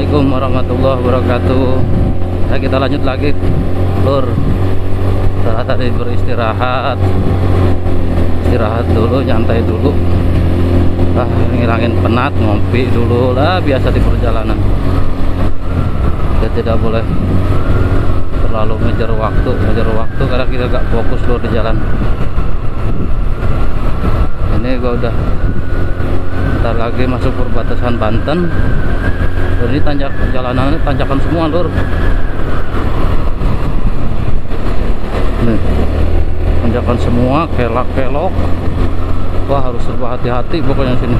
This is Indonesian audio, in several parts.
Assalamualaikum warahmatullahi wabarakatuh. Nah, kita lanjut lagi, Lur. Setelah tadi beristirahat, istirahat dulu, nyantai dulu, ngilangin penat, ngopi dulu lah, biasa di perjalanan. Kita tidak boleh terlalu ngejar waktu karena kita gak fokus Lur di jalan. Ini gua udah bentar lagi masuk perbatasan Banten. Ini jalanannya tanjakan semua, Lur. Nih, tanjakan semua, kelak-kelok. Wah, harus serba hati-hati pokoknya sini.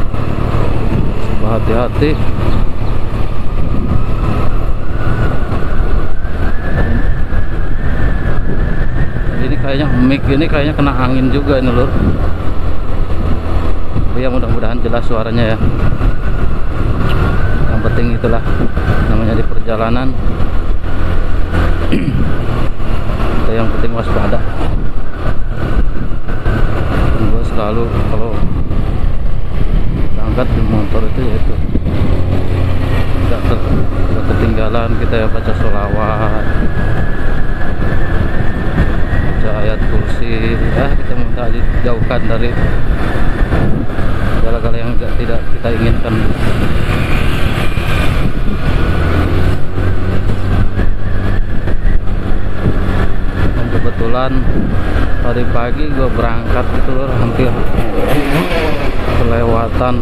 Serba hati-hati. Ini kayaknya mic ini kayaknya kena angin juga ini, Lur. Ya, mudah-mudahan jelas suaranya ya. Yang penting itulah namanya di perjalanan. Kita yang penting waspada. Gue selalu kalau berangkat di motor itu yaitu tidak ketinggalan kita ya, baca sholawat, baca ayat kursi ya, kita minta dijauhkan dari segala-gala yang tidak kita inginkan. Dan kebetulan tadi pagi gue berangkat itu, Lur, hampir kelewatan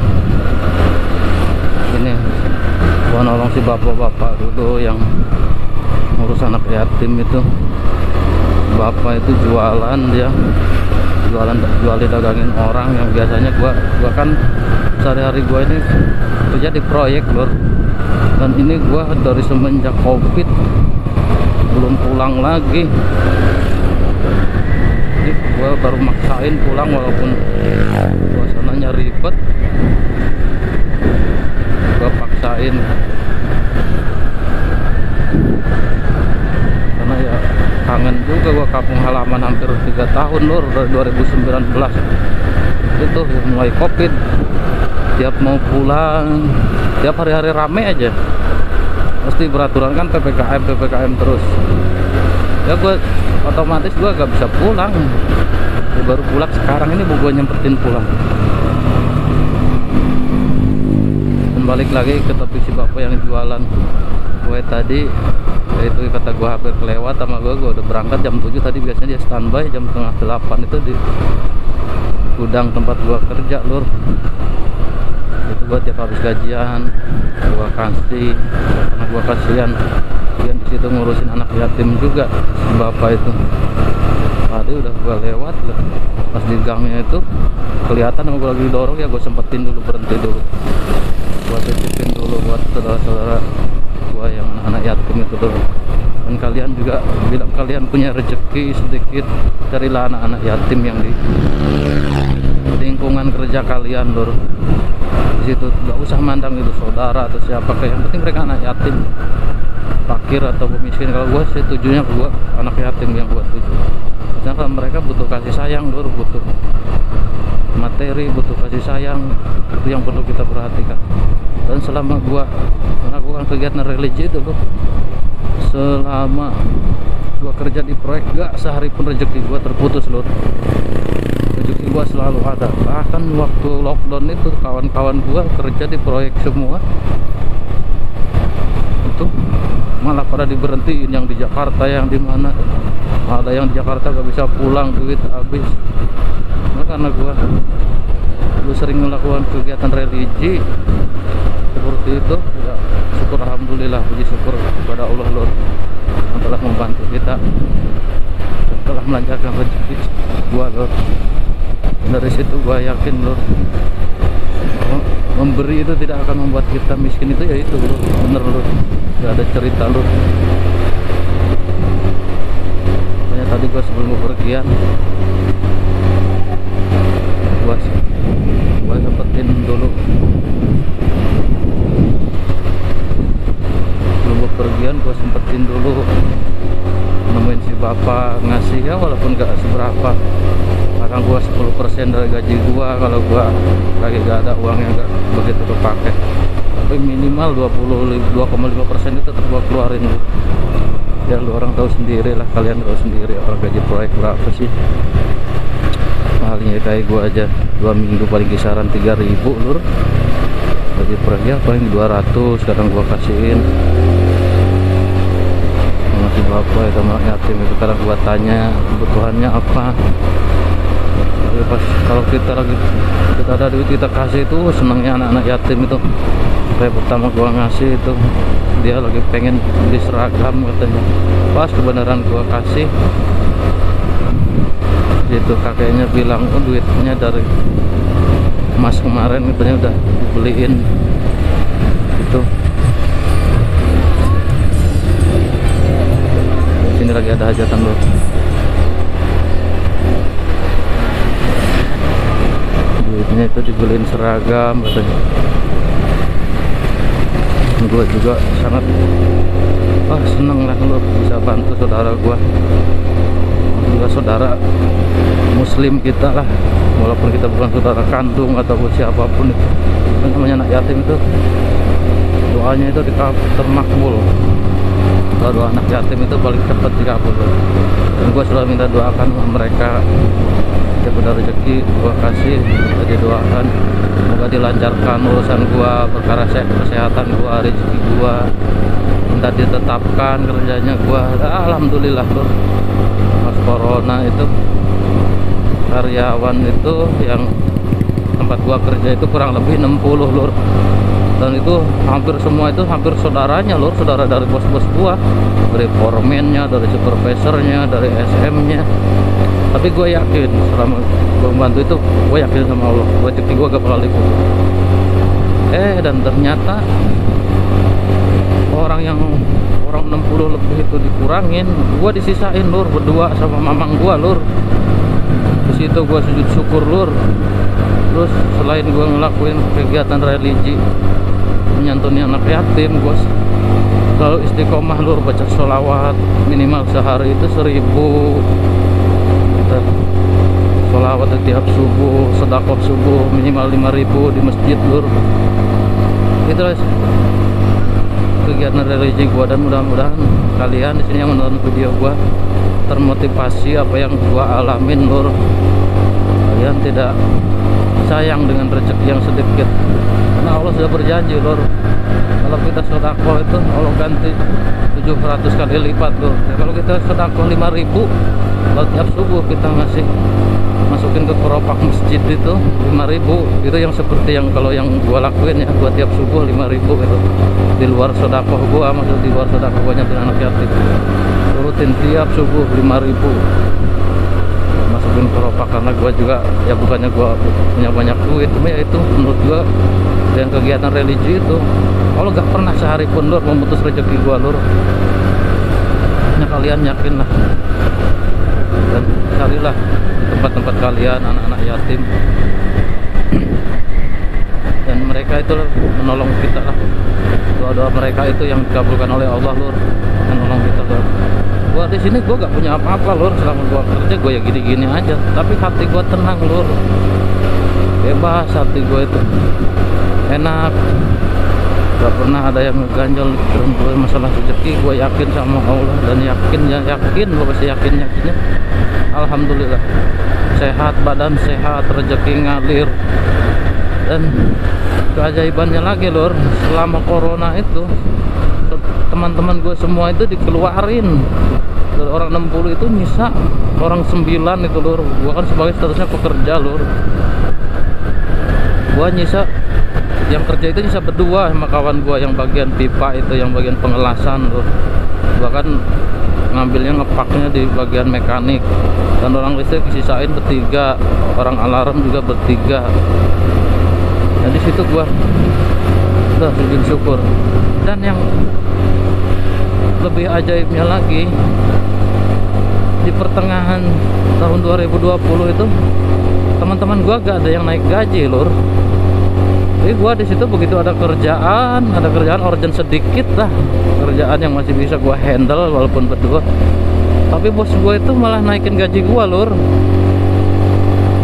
ini. Gue nolong si bapak-bapak dulu yang ngurus anak yatim itu. Bapak itu jualan, dia jual dagangin orang yang biasanya gua kan sehari-hari gua ini kerja di proyek, Lur. Dan ini gua dari semenjak Covid belum pulang lagi. Jadi gua baru maksain pulang walaupun suasananya ribet. Gua paksain karena ya kangen juga gua kampung halaman, hampir 3 tahun, Lur, dari 2019 itu mulai Covid. Tiap mau pulang, tiap hari-hari rame aja, pasti beraturan kan PPKM terus. Ya gue otomatis gue gak bisa pulang. Gua baru pulang sekarang ini, gue nyempetin pulang. Dan balik lagi ke topik si bapak yang jualan kue tadi. Itu kata gue hampir kelewat sama gue udah berangkat jam 7 tadi. Biasanya dia standby jam setengah 8 itu di gudang tempat gue kerja, Lur. Itu gue tiap habis gajian gue kasih, karena gue kasihan dia di situ ngurusin anak yatim juga si bapak itu. Tadi udah gue lewat loh, pas di gangnya itu kelihatan sama gue lagi dorong, ya gue sempetin dulu, berhenti dulu, gue titipin dulu buat saudara-saudara gua yang anak yatim itu, Lur. Dan kalian juga, bila kalian punya rezeki sedikit, carilah anak-anak yatim yang di lingkungan kerja kalian, Lur. Di situ nggak usah mandang itu saudara atau siapa, yang penting mereka anak yatim, fakir atau miskin. Kalau gua sih tujuannya gua anak yatim yang gua tuju. Karena kalau mereka butuh kasih sayang, Lur, butuh materi, butuh kasih sayang, itu yang perlu kita perhatikan. Dan selama gua melakukan kegiatan religi itu, Lur, selama gua kerja di proyek, gak sehari pun rezeki gua terputus, Lur. Rezeki gua selalu ada. Bahkan waktu lockdown itu kawan-kawan gua kerja di proyek semua itu malah pada diberhentiin, yang di Jakarta, yang di mana. Ada yang di Jakarta gak bisa pulang, duit habis. Nah, karena gua sering melakukan kegiatan religi seperti itu, ya syukur, alhamdulillah, puji syukur kepada Allah, Lur, yang telah membantu kita, telah melancarkan rezeki gua, Lur. Dari situ gua yakin, Lur, memberi itu tidak akan membuat kita miskin. Itu ya itu, Lur, bener, Lur, gak ada cerita, Lur. Makanya tadi gua sebelum bepergian gua sempetin dulu, sebelum bepergian gua sempetin dulu nemuin si bapak, ngasih ya walaupun gak seberapa, kadang gua 10% dari gaji gua kalau gua lagi gak ada uangnya, gak begitu kepake. sampai minimal 22,5% itu tetap gua keluarin. Ya lu orang tahu sendiri lah, kalian tahu sendiri orang gaji proyek berapa sih. Mahalnya kayak gua aja 2 minggu paling kisaran 3.000 lur. Gaji proyek ya paling 200 kadang gua kasihin. Masih bapak itu anak yatim itu kadang gua tanya kebutuhannya apa. Tapi pas kalau kita ada duit kita kasih itu senangnya anak-anak yatim itu. Kayak pertama gua ngasih itu dia lagi pengen beli seragam katanya, pas kebenaran gua kasih itu kakeknya bilang oh duitnya dari emas kemarin katanya udah dibeliin itu. Sini lagi ada hajatan loh. Duitnya itu dibeliin seragam katanya. Gue juga sangat seneng lah lo bisa bantu saudara gue juga, saudara muslim kita lah, walaupun kita bukan saudara kandung ataupun siapapun itu. Namanya anak yatim itu doanya itu termakbul. Kalau doa anak yatim itu paling cepat dikabul, dan gue selalu minta doakan mereka ya benar rezeki gua kasih, jadi doakan semoga dilancarkan urusan gua, perkara kesehatan gua, rezeki gua, minta ditetapkan kerjanya gua. Alhamdulillah lur, pas corona itu karyawan itu yang tempat gua kerja itu kurang lebih 60 lur, dan itu hampir semua itu hampir saudaranya lur, saudara dari bos-bos gua, dari foreman-nya, dari supervisornya, dari SM-nya. Tapi gue yakin selama gue membantu itu, gue yakin sama Allah rezeki gue gak bakal ikut. Dan ternyata orang 60 lebih itu dikurangin, gue disisain lur, berdua sama mamang gue lur. Di situ gue sujud syukur lur. Terus selain gue ngelakuin kegiatan religi menyantuni anak yatim, gue selalu istiqomah lur, baca sholawat minimal sehari itu 1000. Sholawat tiap subuh, sedekah subuh minimal 5.000 di masjid lur. Itulah kegiatan religi gua, dan mudah-mudahan kalian di sini yang menonton video gua termotivasi apa yang gua alamin lur. Kalian tidak sayang dengan rezeki yang sedikit, karena Allah sudah berjanji lur, kalau kita sedekah itu Allah ganti 700 kali lipat lur. Kalau kita sedekah 5.000, kalau tiap subuh kita masukin ke keropak masjid itu 5.000, itu yang seperti yang kalau yang gua lakuin ya, gua tiap subuh 5.000 itu di luar sedekah gua, maksud di luar sedekah gua nyampe anak yatim, rutin tiap subuh 5.000 masukin keropak. Karena gua juga ya bukannya gua punya banyak duit, cuma ya itu menurut gua dan kegiatan religi itu Allah gak pernah sehari pun lur memutus rezeki gua lur. Nah kalian yakin lah dan carilah tempat-tempat kalian anak-anak yatim, dan mereka itu menolong kita lah. Doa-doa mereka itu yang dikabulkan oleh Allah lur, menolong kita lur. Gua di sini gua gak punya apa-apa lur, selama gua kerja gua ya gini-gini aja, tapi hati gua tenang lur, bebas hati gua itu enak, gak pernah ada yang ngeganjel gue masalah rezeki. Gue yakin sama Allah, dan yakin gue pasti yakinnya alhamdulillah sehat, badan sehat, rezeki ngalir. Dan keajaibannya lagi lur, selama corona itu teman-teman gue semua itu dikeluarin. Dari orang 60 itu nyisa orang 9 itu lur. Gue kan sebagai statusnya pekerja lur, gue nyisa yang kerja itu bisa berdua sama kawan gua yang bagian pipa itu, yang bagian pengelasan tuh. Gua kan ngambilnya ngepaknya di bagian mekanik, dan orang listrik disisain bertiga, orang alarm juga bertiga. Dan di situ gua udah sujud syukur. Dan yang lebih ajaibnya lagi, di pertengahan tahun 2020 itu teman-teman gua gak ada yang naik gaji lur. Jadi gua di situ begitu ada kerjaan urgent sedikit lah, kerjaan yang masih bisa gua handle walaupun berdua. Tapi bos gua itu malah naikin gaji gua lur.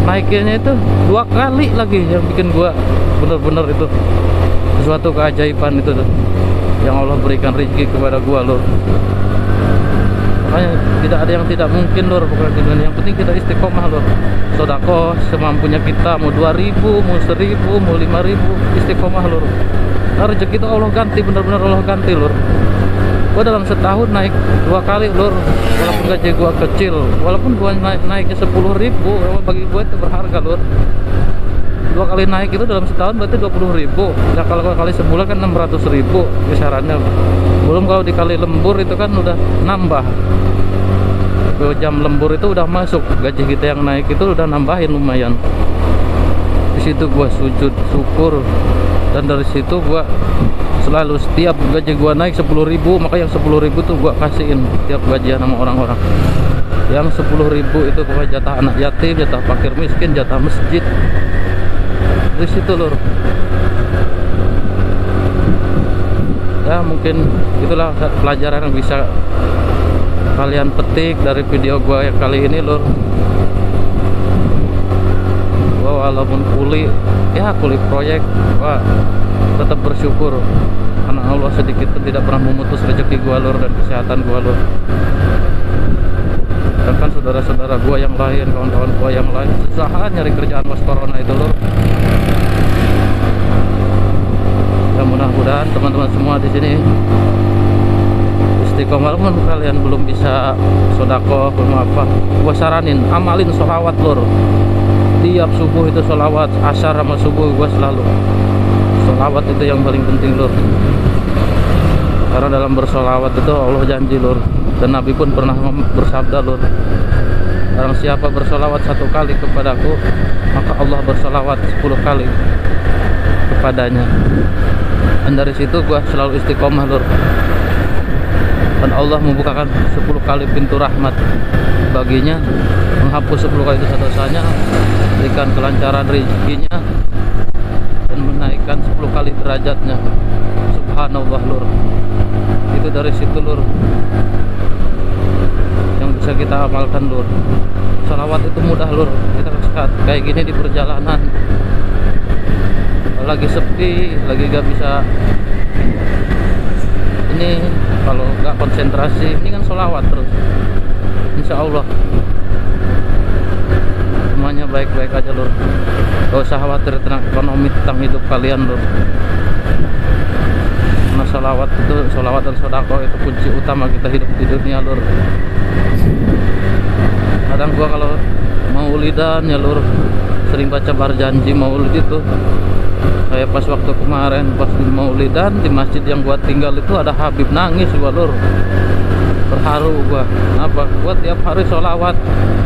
Naikinnya itu 2 kali lagi, yang bikin gua bener-bener itu Suatu keajaiban itu tuh, yang Allah berikan rezeki kepada gua lur. Makanya tidak ada yang tidak mungkin lur, pokoknya di dunia. Yang penting kita istiqomah lur, sedekah semampunya kita, mau 2.000, mau 1.000, mau 5.000, istiqomah lur. Nah, rezeki itu Allah ganti, benar-benar Allah ganti lur. Gua dalam setahun naik 2 kali lur, walaupun gaji gua kecil, walaupun gua naiknya 10.000, bagi gua itu berharga lur. 2 kali naik itu dalam setahun berarti 20.000. Nah kalau kali sebulan kan 600.000 kisarannya. Belum kalau dikali lembur itu kan udah nambah. Jam lembur itu udah masuk, gaji kita yang naik itu udah nambahin lumayan. Di situ gua sujud syukur, dan dari situ gua selalu setiap gaji gua naik 10.000, maka yang 10.000 tuh gua kasihin tiap gajian sama orang-orang. Yang 10.000 itu pokoknya jatah anak yatim, jatah fakir miskin, jatah masjid. Di situ lur. Ya mungkin itulah pelajaran yang bisa kalian petik dari video gua yang kali ini lur. Walaupun kuli proyek, wah tetap bersyukur karena Allah sedikit pun tidak pernah memutus rezeki gua lur, dan kesehatan gua lur. Sedangkan saudara-saudara gua yang lain, kawan-kawan gua yang lain susah nyari kerjaan pas corona itu lur. Ya mudah-mudahan teman-teman semua di sini istiqomah. Walaupun kalian belum bisa sedekah belum apa, gua saranin amalin sholawat lur. Tiap subuh itu sholawat, asar sama subuh gua selalu sholawat, itu yang paling penting lur. Karena dalam bersholawat itu Allah janji lur, dan Nabi pun pernah bersabda lur, barang siapa bersholawat 1 kali kepadaku, maka Allah bersholawat 10 kali kepadanya. Dan dari situ gua selalu istiqomah lur, dan Allah membukakan 10 kali pintu rahmat baginya, menghapus 10 kali dosa-dosanya, berikan kelancaran rezekinya, dan menaikkan 10 kali derajatnya. Subhanallah lur. Itu dari situ lur yang bisa kita amalkan lur. Salawat itu mudah lur. Kita saat kayak gini di perjalanan, lagi sepi, lagi gak bisa ini, kalau gak konsentrasi, ini kan sholawat terus, insya Allah semuanya baik-baik aja lur. Gak usah khawatir tentang ekonomi, tentang hidup kalian lur. Karena sholawat dan sedekah itu kunci utama kita hidup di dunia lur. Kadang gua kalau maulidan ya lur, sering baca berjanji maulid itu. Kayak pas waktu kemarin pas di maulidan di masjid yang gua tinggal itu ada Habib, nangis gua lur. Terharu gua. Apa? Gua tiap hari sholawat.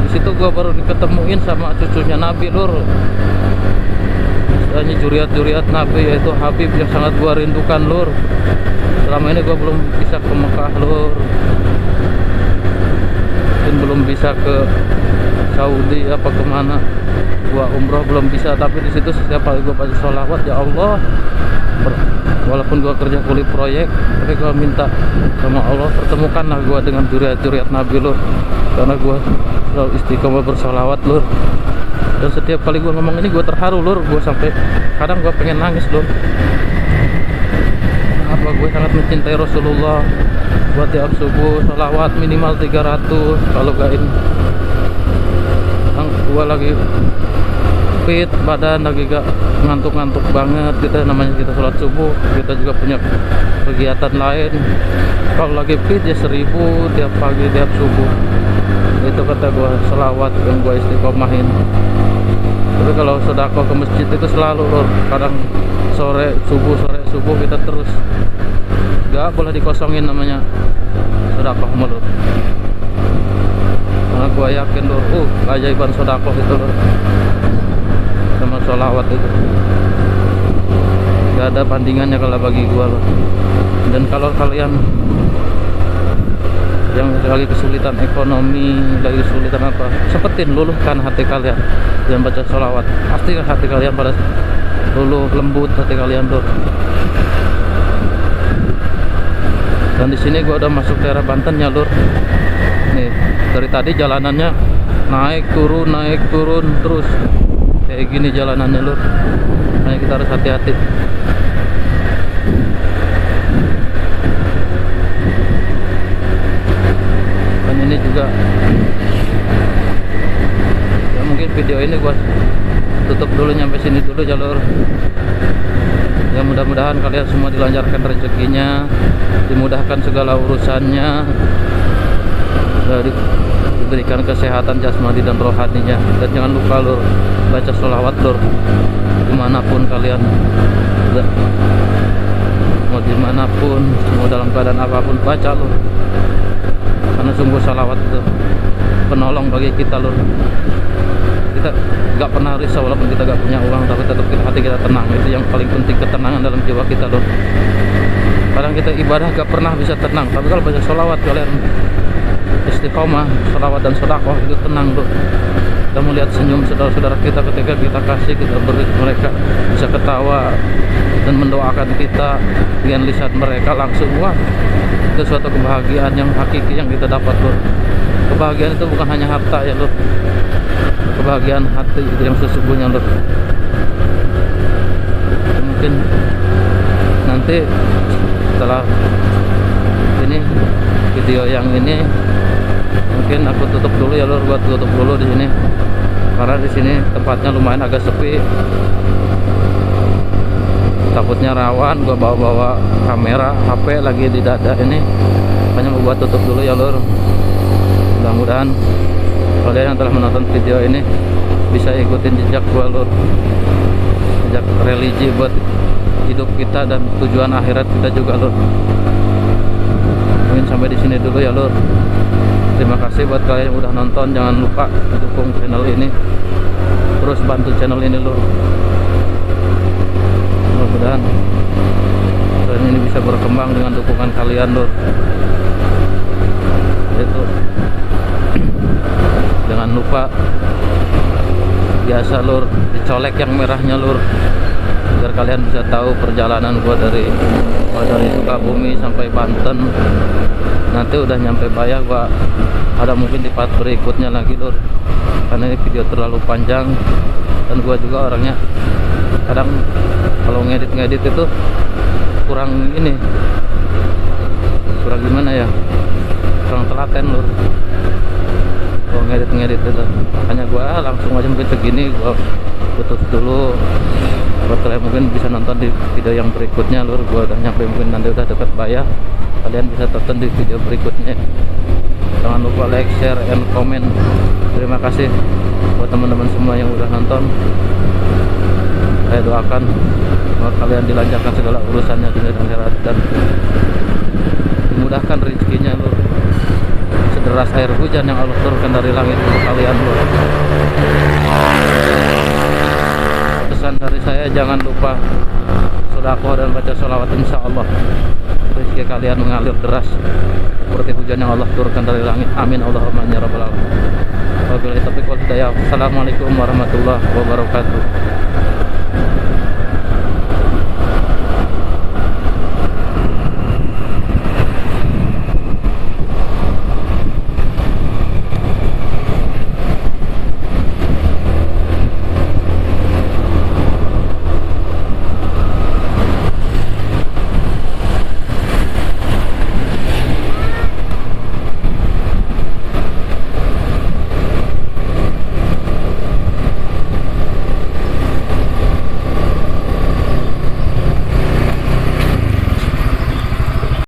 Di situ gua baru diketemuin sama cucunya Nabi lur. Ini juriat-juriat Nabi, yaitu Habib yang sangat gua rindukan lur. Selama ini gua belum bisa ke Mekah lur, dan belum bisa ke Saudi apa kemana, gua umroh belum bisa. Tapi di situ setiap kali gua baca sholawat, ya Allah, walaupun gua kerja kuli proyek, tapi gua minta sama Allah, pertemukanlah gua dengan juriat-juriat Nabi lur. Karena gua selalu istiqomah bersholawat lur. Dan setiap kali gua ngomong ini gua terharu lur, gua sampai kadang gua pengen nangis lur. Apa gue sangat mencintai Rasulullah. Buat tiap subuh sholawat minimal 300, kalau gak ini gua lagi fit badan, lagi gak ngantuk-ngantuk banget gitu. Namanya kita sholat subuh, kita juga punya kegiatan lain. Kalau lagi fit ya 1000 tiap pagi tiap subuh. Itu kata gua sholawat yang gua istiqomahin. Tapi kalau sedekah ke masjid itu selalu lur. Kadang sore subuh kita terus, gak boleh dikosongin namanya sedekah lur. Karena gua yakin lur, keajaiban sedekah itu lur, sama sholawat itu gak ada bandingannya kalau bagi gua lur. Dan kalau kalian yang lagi kesulitan ekonomi, lagi kesulitan apa, sempetin luluhkan hati kalian dan baca sholawat, pasti hati kalian pada luluh, lembut hati kalian lur. Dan di sini gua udah masuk daerah Banten ya lur. Nih dari tadi jalanannya naik turun terus kayak gini jalanannya lur. Makanya kita harus hati-hati. video ini gua tutup dulu, nyampe sini dulu jalur. Ya mudah-mudahan kalian semua dilancarkan rezekinya, dimudahkan segala urusannya, diberikan kesehatan jasmani dan rohaninya. Dan jangan lupa lur, baca sholawat lur, dimanapun kalian, mau dimanapun, mau dalam keadaan apapun, baca lur, karena sungguh sholawat itu penolong bagi kita lur. Kita nggak pernah risau walaupun kita nggak punya uang, tapi tetap hati kita tenang. Itu yang paling penting, ketenangan dalam jiwa kita lur. Kadang kita ibadah gak pernah bisa tenang, tapi kalau baca sholawat kalian istiqomah, sholawat dan sedekah itu tenang lur. Kita melihat senyum saudara-saudara kita ketika kita kasih, kita beri mereka bisa ketawa dan mendoakan kita dengan lisan mereka langsung. Wah, itu suatu kebahagiaan yang hakiki yang kita dapat lur. Kebahagiaan itu bukan hanya harta ya lur, kebahagiaan hati itu yang sesungguhnya lur. Mungkin nanti setelah ini video yang ini mungkin aku tutup dulu ya lur, gua tutup dulu di sini karena di sini tempatnya lumayan agak sepi, takutnya rawan. Gua bawa kamera HP lagi di dada ini, makanya gua tutup dulu ya lur. Mudah-mudahan kalian yang telah menonton video ini bisa ikutin jejak gua lur, jejak religi buat hidup kita dan tujuan akhirat kita juga lur. Mungkin sampai di sini dulu ya lur. Terima kasih buat kalian yang udah nonton. Jangan lupa dukung channel ini, terus bantu channel ini lur. Mudah-mudahan channel ini bisa berkembang dengan dukungan kalian lur. Itu jangan lupa biasa lur, dicolek yang merahnya lur, biar kalian bisa tahu perjalanan gua dari Sukabumi sampai Banten. Nanti udah nyampe Bayah, gua ada mungkin di part berikutnya lagi lur, karena ini video terlalu panjang dan gua juga orangnya kadang kalau ngedit itu kurang ini, kurang gimana ya, kurang telaten lur kalau ngedit itu. Makanya gua langsung aja mungkin segini, gua putus dulu buat kalian mungkin bisa nonton di video yang berikutnya lur. Gua udah nyampe, mungkin nanti udah dekat Bayah, kalian bisa tonton di video berikutnya. Jangan lupa like, share, and comment. Terima kasih buat teman-teman semua yang udah nonton. Saya doakan semoga kalian dilancarkan segala urusannya dunia dan akhirat, dan dimudahkan rezekinya lur. Sederas air hujan yang Allah turunkan dari langit untuk kalian lur. Pesan dari saya, jangan lupa sedekah dan baca sholawat, insya Allah rezeki kalian mengalir deras seperti hujan yang Allah turunkan dari langit. Amin Allahumma ya rabbal alamin. Wabillahi taufiq wal hidayah. Assalamualaikum warahmatullahi wabarakatuh.